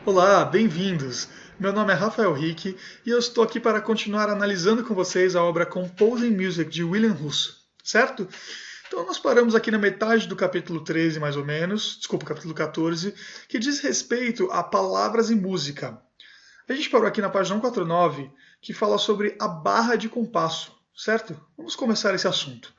Olá, bem-vindos! Meu nome é Rafael Rick e eu estou aqui para continuar analisando com vocês a obra Composing Music de William Russo, certo? Então nós paramos aqui na metade do capítulo 13, mais ou menos, desculpa, capítulo 14, que diz respeito a palavras e música. A gente parou aqui na página 149, que fala sobre a barra de compasso, certo? Vamos começar esse assunto.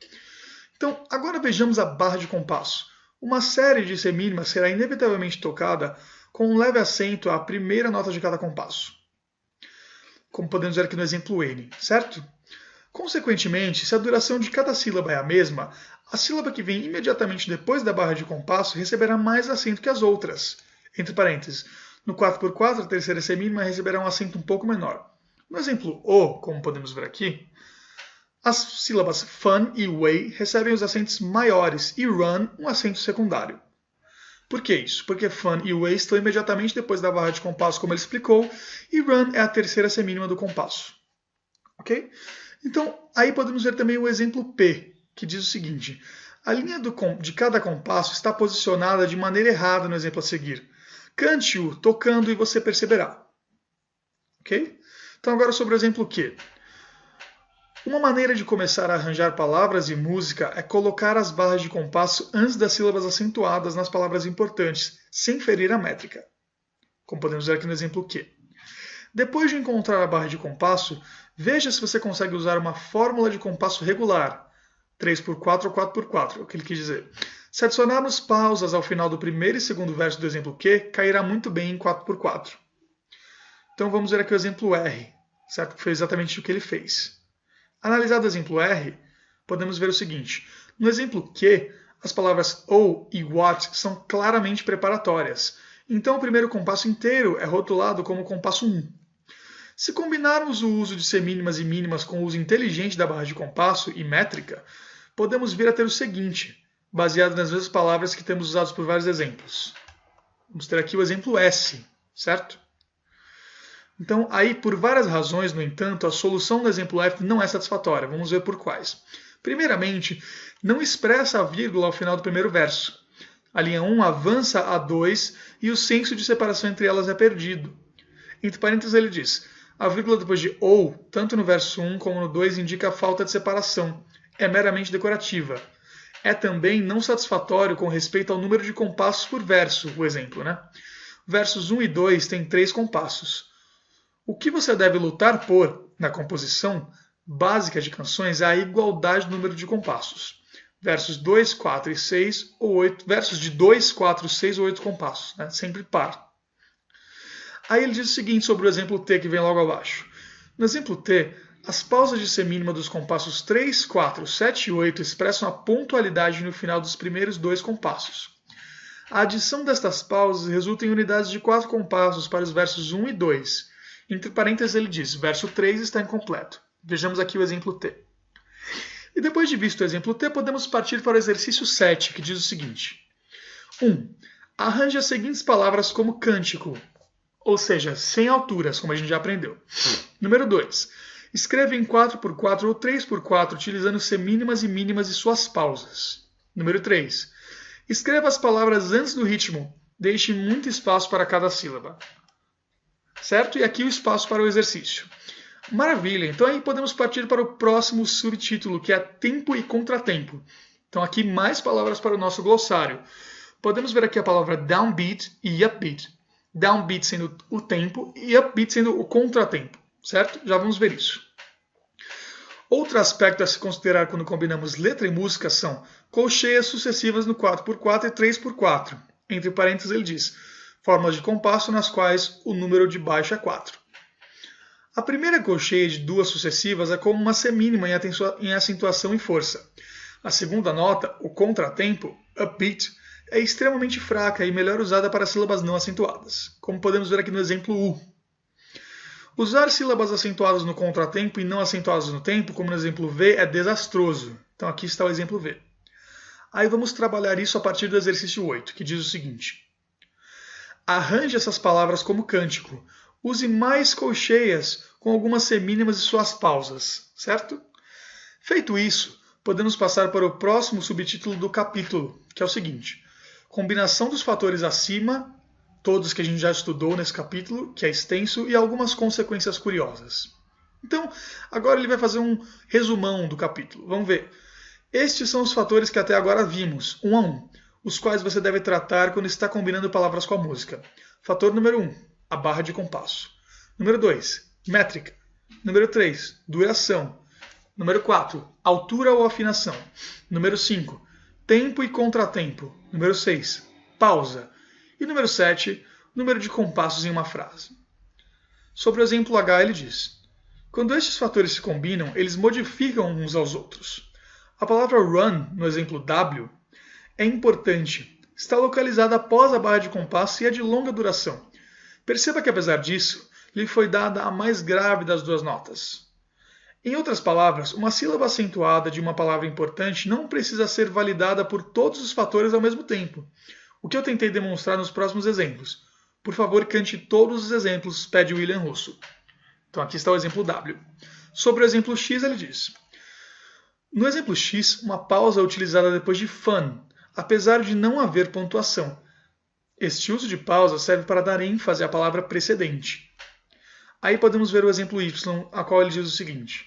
Então, agora vejamos a barra de compasso. Uma série de semínimas será inevitavelmente tocada com um leve acento à primeira nota de cada compasso, como podemos ver aqui no exemplo N, certo? Consequentemente, se a duração de cada sílaba é a mesma, a sílaba que vem imediatamente depois da barra de compasso receberá mais acento que as outras. Entre parênteses, no 4x4, a terceira semínima receberá um acento um pouco menor. No exemplo O, como podemos ver aqui, as sílabas fun e way recebem os acentos maiores e run um acento secundário. Por que isso? Porque fun e way estão imediatamente depois da barra de compasso, como ele explicou, e run é a terceira semínima do compasso. Ok? Então, aí podemos ver também o exemplo P, que diz o seguinte: a linha de cada compasso está posicionada de maneira errada no exemplo a seguir. Cante-o tocando e você perceberá. Ok? Então, agora sobre o exemplo Q. Uma maneira de começar a arranjar palavras e música é colocar as barras de compasso antes das sílabas acentuadas nas palavras importantes, sem ferir a métrica, como podemos ver aqui no exemplo Q. Depois de encontrar a barra de compasso, veja se você consegue usar uma fórmula de compasso regular, 3x4 ou 4x4, é o que ele quis dizer. Se adicionarmos pausas ao final do primeiro e segundo verso do exemplo Q, cairá muito bem em 4x4. Então vamos ver aqui o exemplo R, certo? Que foi exatamente o que ele fez. Analisado o exemplo R, podemos ver o seguinte: no exemplo Q, as palavras ou e what são claramente preparatórias, então o primeiro compasso inteiro é rotulado como compasso 1. Se combinarmos o uso de semínimas e mínimas com o uso inteligente da barra de compasso e métrica, podemos vir a ter o seguinte, baseado nas mesmas palavras que temos usados por vários exemplos. Vamos ter aqui o exemplo S, certo? Então, aí, por várias razões, no entanto, a solução do exemplo F não é satisfatória. Vamos ver por quais. Primeiramente, não expressa a vírgula ao final do primeiro verso. A linha 1 avança a 2 e o senso de separação entre elas é perdido. Entre parênteses, ele diz: a vírgula depois de ou, tanto no verso 1 como no 2, indica a falta de separação. É meramente decorativa. É também não satisfatório com respeito ao número de compassos por verso, o exemplo, né? Versos 1 e 2 têm 3 compassos. O que você deve lutar por na composição básica de canções é a igualdade do número de compassos. Versos 2, 4 e 6 ou 8, versos de 2, 4, 6 ou 8 compassos, né? Sempre par. Aí ele diz o seguinte sobre o exemplo T que vem logo abaixo. No exemplo T, as pausas de semínima dos compassos 3, 4, 7 e 8 expressam a pontualidade no final dos primeiros dois compassos. A adição destas pausas resulta em unidades de 4 compassos para os versos 1 e 2. Entre parênteses ele diz, verso 3 está incompleto. Vejamos aqui o exemplo T. E depois de visto o exemplo T, podemos partir para o exercício 7, que diz o seguinte. 1. Arranje as seguintes palavras como cântico, ou seja, sem alturas, como a gente já aprendeu. Número 2. Escreva em 4x4 ou 3x4, utilizando semínimas e mínimas e suas pausas. Número 3. Escreva as palavras antes do ritmo, deixe muito espaço para cada sílaba. Certo? E aqui o espaço para o exercício. Maravilha! Então aí podemos partir para o próximo subtítulo, que é tempo e contratempo. Então aqui mais palavras para o nosso glossário. Podemos ver aqui a palavra downbeat e upbeat. Downbeat sendo o tempo e upbeat sendo o contratempo, certo? Já vamos ver isso. Outro aspecto a se considerar quando combinamos letra e música são colcheias sucessivas no 4x4 e 3x4. Entre parênteses ele diz, fórmulas de compasso nas quais o número de baixo é 4. A primeira colcheia de duas sucessivas é como uma semínima em acentuação e força. A segunda nota, o contratempo, upbeat, é extremamente fraca e melhor usada para sílabas não acentuadas, como podemos ver aqui no exemplo U. Usar sílabas acentuadas no contratempo e não acentuadas no tempo, como no exemplo V, é desastroso. Então aqui está o exemplo V. Aí vamos trabalhar isso a partir do exercício 8, que diz o seguinte. Arranje essas palavras como cântico. Use mais colcheias com algumas semínimas e suas pausas, certo? Feito isso, podemos passar para o próximo subtítulo do capítulo, que é o seguinte. Combinação dos fatores acima todos que a gente já estudou nesse capítulo, que é extenso, e algumas consequências curiosas. Então, agora ele vai fazer um resumão do capítulo. Vamos ver. Estes são os fatores que até agora vimos, um a um, os quais você deve tratar quando está combinando palavras com a música. Fator número 1, a barra de compasso. Número 2, métrica. Número 3, duração. Número 4, altura ou afinação. Número 5, tempo e contratempo. Número 6, pausa. E número 7, número de compassos em uma frase. Sobre o exemplo H, ele diz: quando estes fatores se combinam, eles modificam uns aos outros. A palavra run, no exemplo W, é importante. Está localizada após a barra de compasso e é de longa duração. Perceba que, apesar disso, lhe foi dada a mais grave das duas notas. Em outras palavras, uma sílaba acentuada de uma palavra importante não precisa ser validada por todos os fatores ao mesmo tempo, o que eu tentei demonstrar nos próximos exemplos. Por favor, cante todos os exemplos, pede William Russo. Então aqui está o exemplo W. Sobre o exemplo X, ele diz: no exemplo X, uma pausa é utilizada depois de fun, apesar de não haver pontuação. Este uso de pausa serve para dar ênfase à palavra precedente. Aí podemos ver o exemplo Y, a qual ele diz o seguinte: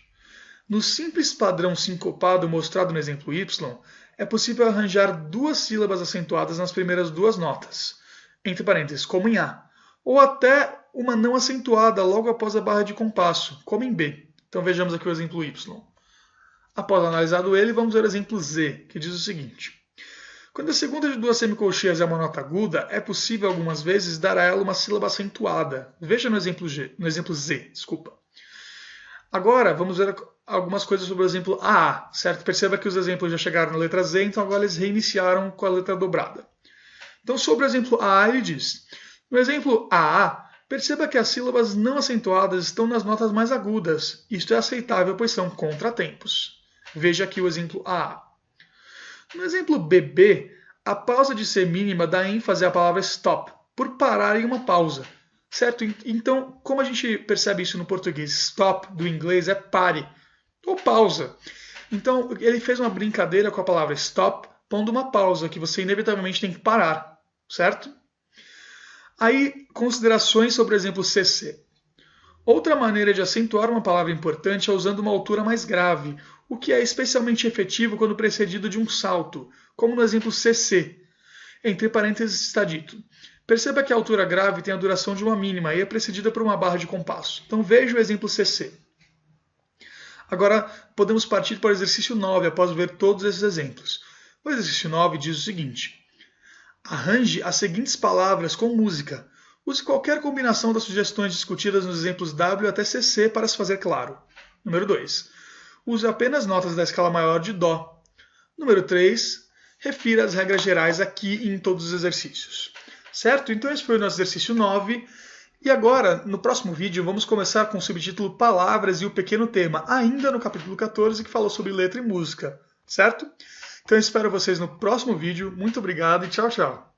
no simples padrão sincopado mostrado no exemplo Y, é possível arranjar duas sílabas acentuadas nas primeiras duas notas, entre parênteses, como em A, ou até uma não acentuada logo após a barra de compasso, como em B. Então vejamos aqui o exemplo Y. Após analisado ele, vamos ver o exemplo Z, que diz o seguinte: quando a segunda de duas semicolcheias é uma nota aguda, é possível algumas vezes dar a ela uma sílaba acentuada. Veja no exemplo Z. Agora vamos ver algumas coisas sobre o exemplo AA, certo? Perceba que os exemplos já chegaram na letra Z, então agora eles reiniciaram com a letra dobrada. Então sobre o exemplo AA ele diz: no exemplo AA, perceba que as sílabas não acentuadas estão nas notas mais agudas. Isto é aceitável, pois são contratempos. Veja aqui o exemplo AA. No exemplo BB, a pausa de ser mínima dá ênfase à palavra stop, por parar em uma pausa. Certo? Então, como a gente percebe isso no português? Stop, do inglês, é pare, ou pausa. Então, ele fez uma brincadeira com a palavra stop, pondo uma pausa, que você inevitavelmente tem que parar. Certo? Aí, considerações sobre o exemplo CC. Outra maneira de acentuar uma palavra importante é usando uma altura mais grave, o que é especialmente efetivo quando precedido de um salto, como no exemplo CC. Entre parênteses está dito: perceba que a altura grave tem a duração de uma mínima e é precedida por uma barra de compasso. Então veja o exemplo CC. Agora podemos partir para o exercício 9 após ver todos esses exemplos. O exercício 9 diz o seguinte: arranje as seguintes palavras com música. Use qualquer combinação das sugestões discutidas nos exemplos W até CC para se fazer claro. Número 2. Use apenas notas da escala maior de Dó. Número 3. Refira as regras gerais aqui e em todos os exercícios. Certo? Então esse foi o nosso exercício 9. E agora, no próximo vídeo, vamos começar com o subtítulo Palavras e o Pequeno Tema, ainda no capítulo 14, que falou sobre letra e música. Certo? Então eu espero vocês no próximo vídeo. Muito obrigado e tchau, tchau.